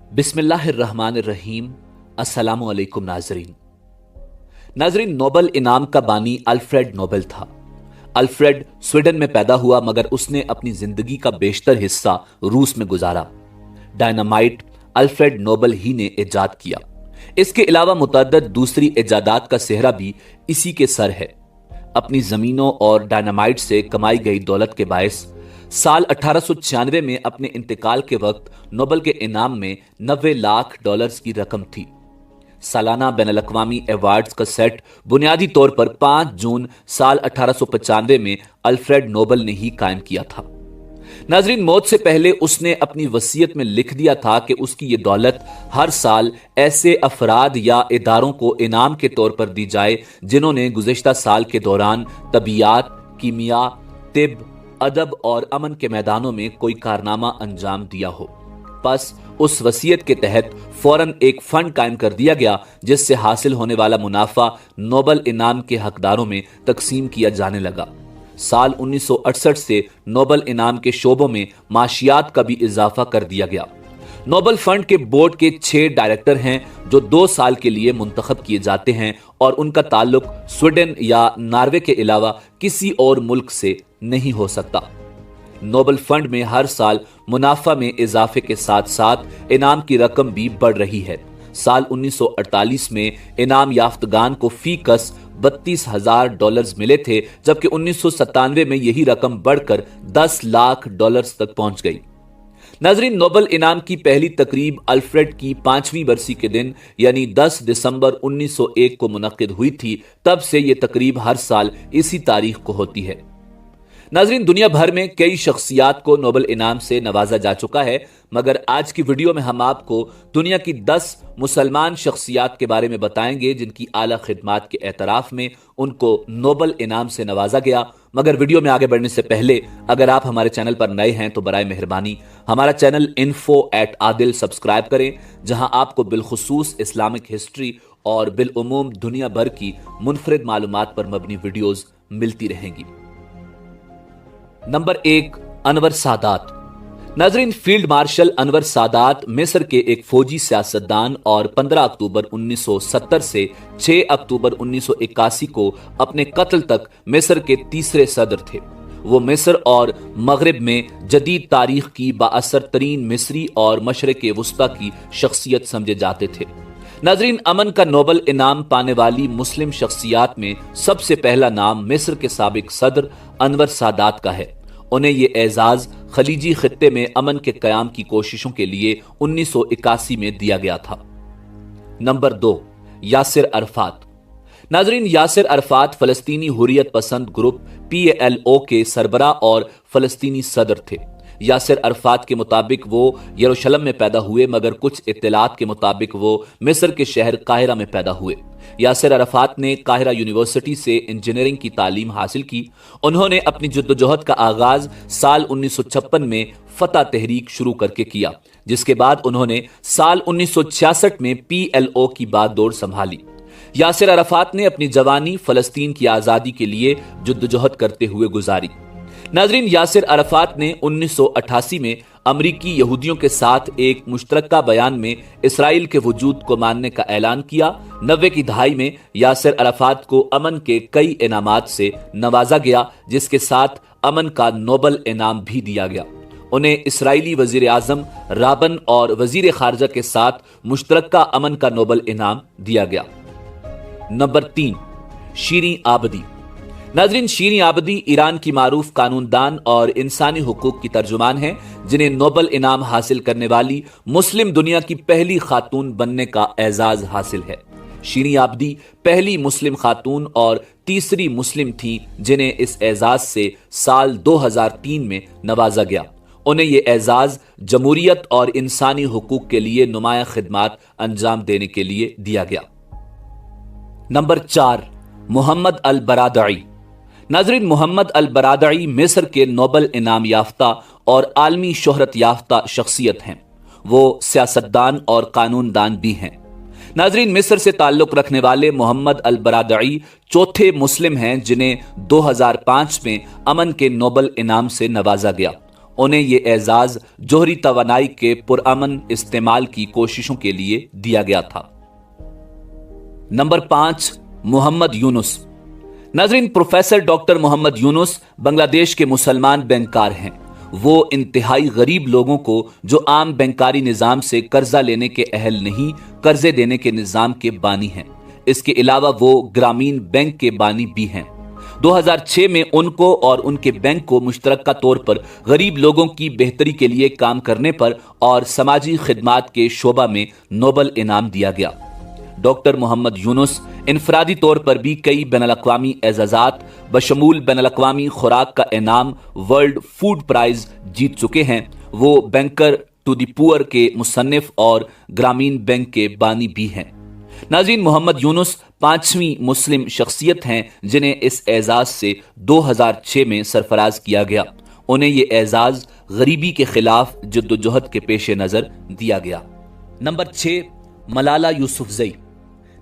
बिस्मिल्लाहिर्रहमानिर्रहीम। अस्सलामु अलैकुम नाजरीन, नोबल इनाम का बानी अल्फ्रेड नोबेल था। अल्फ्रेड स्वीडन में पैदा हुआ मगर उसने अपनी जिंदगी का बेशतर हिस्सा रूस में गुजारा। डायनामाइट अल्फ्रेड नोबेल ही ने इजाद किया। इसके अलावा मुतअद्दिद दूसरी इजादात का सेहरा भी इसी के सर है। अपनी जमीनों और डायनामाइट से कमाई गई दौलत के बायस साल 1896 में अपने इंतकाल के वक्त नोबेल के इनाम में 90 लाख डॉलर्स की रकम थी। सालाना बैनुल-अक़वामी अवार्ड्स का सेट बुनियादी तौर पर 5 जून साल 1895 में अल्फ्रेड नोबेल ने ही कायम किया था। नाजरीन, मौत से पहले उसने अपनी वसीयत में लिख दिया था कि उसकी ये दौलत हर साल ऐसे अफराद या इदारों को इनाम के तौर पर दी जाए जिन्होंने गुज़िश्ता साल के दौरान तबीयात, कीमिया, तिब, अदब और अमन के मैदानों में कोई कारनामा अंजाम दिया हो। बस उस वसीयत के तहत फौरन एक फंड कायम कर दिया गया जिससे हासिल होने वाला मुनाफा नोबेल इनाम के हकदारों में तकसीम किया जाने लगा। साल 1968 से नोबेल इनाम के शोबों में माशियात का भी इजाफा कर दिया गया। नोबेल फंड के बोर्ड के 6 डायरेक्टर हैं जो 2 साल के लिए मुंतखब किए जाते हैं और उनका ताल्लुक स्वीडन या नॉर्वे के अलावा किसी और मुल्क से नहीं हो सकता। नोबेल फंड में हर साल मुनाफा में इजाफे के साथ साथ इनाम की रकम भी बढ़ रही है। साल 1948 में इनाम याफ्तगान को फी कस $32,000 मिले थे, जबकि 1997 में यही रकम बढ़कर 10 लाख डॉलर्स तक पहुंच गई। नाजरीन, नोबेल इनाम की पहली तकरीब अल्फ्रेड की 5वीं बरसी के दिन यानी 10 दिसंबर 1901 को मुनक्किद हुई थी। तब से यह तकरीब हर साल इसी तारीख को होती है। नाजरीन, दुनिया भर में कई शख्सियात को नोबेल इनाम से नवाजा जा चुका है, मगर आज की वीडियो में हम आपको दुनिया की 10 मुसलमान शख्सियात के बारे में बताएंगे जिनकी आला खिदमात के एतराफ में उनको नोबेल इनाम से नवाजा गया। मगर वीडियो में आगे बढ़ने से पहले अगर आप हमारे चैनल पर नए हैं तो बराए मेहरबानी हमारा चैनल info@adil सब्सक्राइब करें, जहां आपको बिलखुसूस इस्लामिक हिस्ट्री और बिलउमूम दुनिया भर की मुनफरिद मालूमात पर मबनी वीडियोज मिलती रहेंगी। नंबर 1, अनवर सादात। नाजरीन, फील्ड मार्शल अनवर सादात मिस्र के एक फौजी सियासतदान और 15 अक्टूबर 1970 से 6 अक्टूबर 1981 को अपने कत्ल तक मिस्र के तीसरे सदर थे। वो मिस्र और मगरिब में जदीद तारीख की बाअसर तरीन मिस्री और मशरिक़ वुस्ता की शख्सियत समझे जाते थे। नाजरीन, अमन का नोबेल इनाम पाने वाली मुस्लिम शख्सियात में सबसे पहला नाम मिस्र के साबिक सदर अनवर सादात का है। उन्हें ये एजाज खलीजी खित्ते में अमन के कयाम की कोशिशों के लिए 1981 में दिया गया था। नंबर 2, यासिर अरफात। नाजरीन, यासिर अरफात फलस्तीनी हुर्रियत पसंद ग्रुप PLO के सरबरा और फलस्तीनी सदर थे। यासिर अरफात के मुताबिक वो यरूशलेम में पैदा हुए, मगर कुछ इत्तलात के मुताबिक वो मिस्र के शहर काहिरा में पैदा हुए। यासिर अरफात ने काहिरा यूनिवर्सिटी से इंजीनियरिंग की तालीम हासिल की। उन्होंने अपनी जद्दोजहद का आगाज साल 1956 में फतह तहरीक शुरू करके किया, जिसके बाद उन्होंने साल 1966 में PLO की बागडोर संभाली। यासिर अरफात ने अपनी जवानी फलस्तीन की आजादी के लिए जद्दोजहद करते हुए गुजारी। नाजरीन, यासिर अरफात ने 1988 में अमरीकी यहूदियों के साथ एक मुश्तरका बयान में इसराइल के वजूद को मानने का ऐलान किया। 90 की दहाई में यासिर अरफात को अमन के कई इनामात से नवाजा गया, जिसके साथ अमन का नोबेल इनाम भी दिया गया। उन्हें इसराइली वजीर आजम राबन और वजीर खारजा के साथ मुश्तरका अमन का नोबेल इनाम दिया गया। नंबर 3, शीरीं आबदी। नाजरीन, शीरीं आबदी ईरान की मारूफ कानूनदान और इंसानी हुकूक की तर्जुमान हैं, जिन्हें नोबेल इनाम हासिल करने वाली मुस्लिम दुनिया की पहली खातून बनने का एजाज हासिल है। शीरीं आबदी पहली मुस्लिम खातून और तीसरी मुस्लिम थी जिन्हें इस एजाज से साल 2003 में नवाजा गया। उन्हें यह एजाज जमहूरियत और इंसानी हुकूक के लिए नुमाया खिदमात अंजाम देने के लिए दिया गया। नंबर 4, मोहम्मद अल बरादई। नाजरीन, मोहम्मद अल बरादई मिस्र के नोबेल इनाम याफ्ता और आलमी शोहरत याफ्ता शख्सियत हैं। वो सियासतदान और कानूनदान भी हैं। नाजरीन, मिस्र से ताल्लुक रखने वाले मोहम्मद अल बरादई चौथे मुस्लिम हैं जिन्हें 2005 में अमन के नोबेल इनाम से नवाजा गया। उन्हें ये एजाज जोहरी तवानाई के पुरअमन इस्तेमाल की कोशिशों के लिए दिया गया था। नंबर 5, मोहम्मद यूनुस। नाज़रीन, प्रोफेसर डॉक्टर मोहम्मद यूनुस बांग्लादेश के मुसलमान बैंकर हैं। वो इंतहाई गरीब लोगों को जो आम बैंकारी निज़ाम से कर्जा लेने के अहल नहीं, कर्जे देने के निज़ाम के बानी हैं। इसके अलावा वो ग्रामीण बैंक के बानी भी हैं। 2006 में उनको और उनके बैंक को मुश्तरका तौर पर गरीब लोगों की बेहतरी के लिए काम करने पर और समाजी खिदमात के शोबा में नोबल इनाम दिया गया। डॉक्टर मोहम्मद यूनुस इनफरादी तौर पर भी कई बैनुल-अक़वामी एजाज़ात बशमूल बैनुल-अक़वामी खुराक का इनाम वर्ल्ड फूड प्राइज जीत चुके हैं। वो बैंकर टू द पुअर के मुसन्निफ और ग्रामीण बैंक के बानी भी हैं। नाज़रीन, मोहम्मद यूनुस 5वीं मुस्लिम शख्सियत हैं जिन्हें इस एजाज से 2006 में सरफराज किया गया। उन्हें ये एजाज गरीबी के खिलाफ जद्दोजहद के पेश नज़र दिया गया। नंबर 6, मलाला यूसुफजई।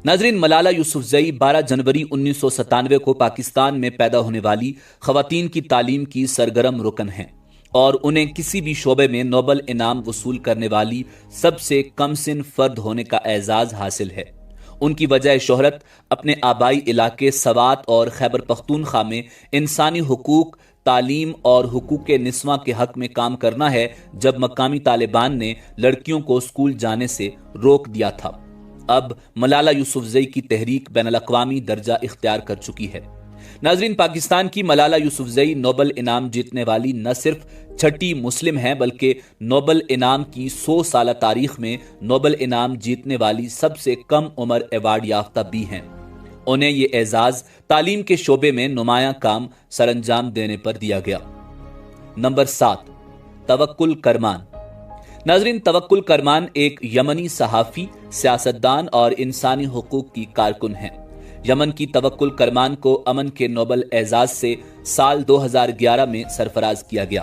नाज़रीन, मलाला यूसुफजई 12 जनवरी 1997 को पाकिस्तान में पैदा होने वाली खवातीन की तालीम की सरगर्म रुकन हैं और उन्हें किसी भी शोबे में नोबल इनाम वसूल करने वाली सबसे कम सिन फर्द होने का एजाज हासिल है। उनकी वजह शोहरत अपने आबाई इलाके सवात और खैबर पख्तूनख्वा में इंसानी हुकूक, तालीम और हुकूक निस्वां के हक में काम करना है, जब मकामी तालिबान ने लड़कियों को स्कूल जाने से रोक दिया था। अब मलाला यूसुफजई की तहरीक बैनुल-अक़वामी दर्जा इख्तियार कर चुकी है। नाज़रीन, पाकिस्तान की मलाला यूसुफजई नोबल इनाम जीतने वाली न सिर्फ छठी मुस्लिम हैं बल्कि नोबल इनाम की 100 साल तारीख में नोबल इनाम जीतने वाली सबसे कम उम्र अवार्ड याफ्ता भी हैं। उन्हें ये एजाज तालीम के शोबे में नुमायां काम सरअंजाम देने पर दिया गया। नंबर 7, तवक्कुल करमान। नाज़रीन, तवक्कुल करमान एक यमनी सहाफ़ी, सियासतदान और इंसानी हुकूक की कारकुन हैं। यमन की तवक्कुल करमान को अमन के नोबल एजाज से साल 2011 में सरफराज किया गया।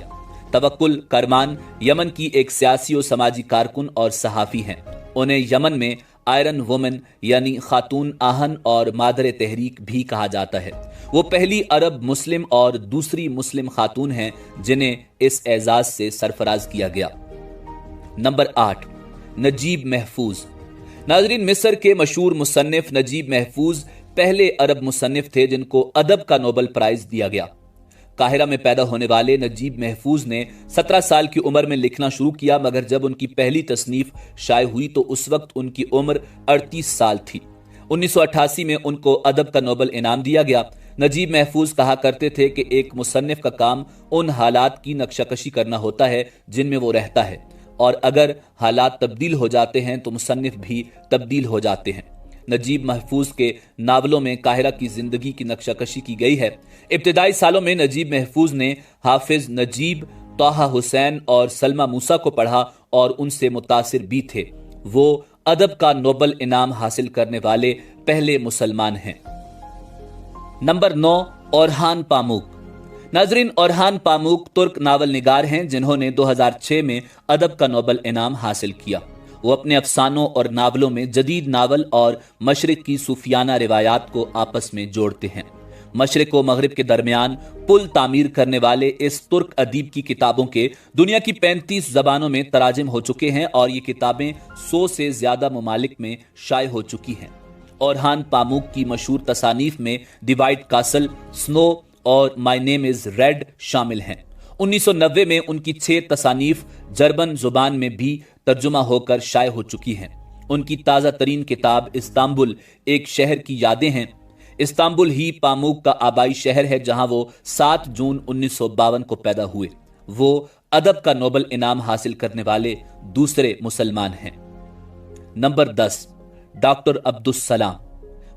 तवक्कुल करमान यमन की एक सियासी और समाजी कारकुन और सहाफ़ी हैं। उन्हें यमन में आयरन वुमेन यानी खातून आहन और मादर तहरीक भी कहा जाता है। वो पहली अरब मुस्लिम और दूसरी मुस्लिम खातून हैं जिन्हें इस एजाज से सरफराज किया गया। नंबर 8, नजीब महफूज। नाज़रीन, मिस्र के मशहूर मुसन्निफ नजीब महफूज पहले अरब मुसन्निफ थे जिनको अदब का नोबल प्राइज दिया गया। काहिरा में पैदा होने वाले नजीब महफूज ने 17 साल की उम्र में लिखना शुरू किया, मगर जब उनकी पहली तसनीफ शाये हुई तो उस वक्त उनकी उम्र 38 साल थी। 1988 में उनको अदब का नोबल इनाम दिया गया। नजीब महफूज कहा करते थे कि एक मुसन्निफ का काम उन हालात की नक्शाकशी करना होता है जिनमें वो रहता है, और अगर हालात तब्दील हो जाते हैं तो मुसन्निफ भी तब्दील हो जाते हैं। नजीब महफूज के नावलों में काहिरा की जिंदगी की नक्शाकशी की गई है। इब्तिदाई सालों में नजीब महफूज ने हाफिज नजीब, तोहा हुसैन और सलमा मूसा को पढ़ा और उनसे मुतासिर भी थे। वो अदब का नोबल इनाम हासिल करने वाले पहले मुसलमान हैं। नंबर 9, ओरहान पामुक। नाज़रीन, ओरहान पामुक तुर्क नावल निगार हैं जिन्होंने 2006 में अदब का नोबल इनाम हासिल किया। वो अपने अफसानों और नावलों में जदीद नावल और मशरिक की सूफियाना रिवायात को आपस में जोड़ते हैं। मशरिक व मगरिब के दरमियान पुल तामीर करने वाले इस तुर्क अदीब की किताबों के दुनिया की 35 जबानों में तराजिम हो चुके हैं और ये किताबें 100 से ज्यादा ममालिक में शाये हो चुकी हैं। ओरहान पामुक की मशहूर तसानीफ में द वाइट कासल, स्नो और माई नेम इज रेड शामिल हैं। 1990 में उनकी 6 तसानीफ जर्मन जुबान में भी तर्जुमा होकर शाये हो चुकी हैं। उनकी ताज़ा तरीन किताब इस्तांबुल एक शहर की यादें हैं। इस्तांबुल ही पामुक का आबाई शहर है जहां वो 7 जून 1952 को पैदा हुए। वो अदब का नोबल इनाम हासिल करने वाले दूसरे मुसलमान हैं। नंबर 10, डॉक्टर अब्दुस्सलाम,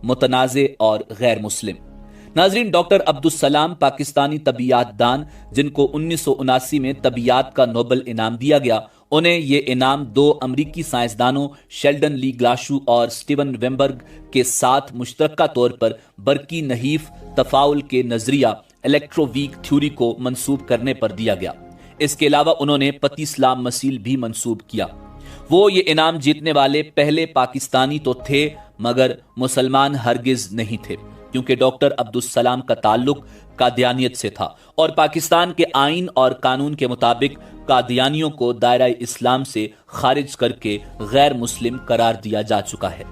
मुतनाज़े और गैर मुस्लिम। नाज़रीन, डॉक्टर अब्दुस्सलाम पाकिस्तानी तबीयात दान जिनको 1979 में तबीयात का नोबल इनाम दिया गया। उन्हें ये इनाम 2 अमरीकी साइंसदानों शेल्डन ली ग्लाशू और स्टीवन वेम्बर्ग के साथ मुश्तरका तौर पर बरकी नहीफ तफाउल के नजरिया इलेक्ट्रोवीक थ्योरी को मंसूब करने पर दिया गया। इसके अलावा उन्होंने पतिस्लाम मसील भी मंसूब किया। वो ये इनाम जीतने वाले पहले पाकिस्तानी तो थे मगर मुसलमान हरगिज नहीं थे। کیونکہ ڈاکٹر عبدالسلام کا تعلق قادیانیت سے تھا اور پاکستان کے آئین اور قانون کے مطابق قادیانیوں کو دائرہ اسلام سے خارج کر کے غیر مسلم قرار دیا جا چکا ہے۔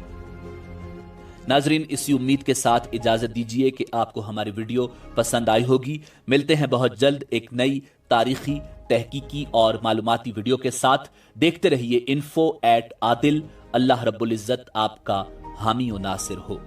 ناظرین، اسی امید کے ساتھ اجازت دیجیے کہ آپ کو ہماری ویڈیو پسند آئی ہوگی۔ ملتے ہیں بہت جلد ایک نئی تاریخی، تحقیقی اور معلوماتی ویڈیو کے ساتھ۔ دیکھتے رہیے info@adil۔ اللہ رب العزت آپ کا حامی و ناصر ہو۔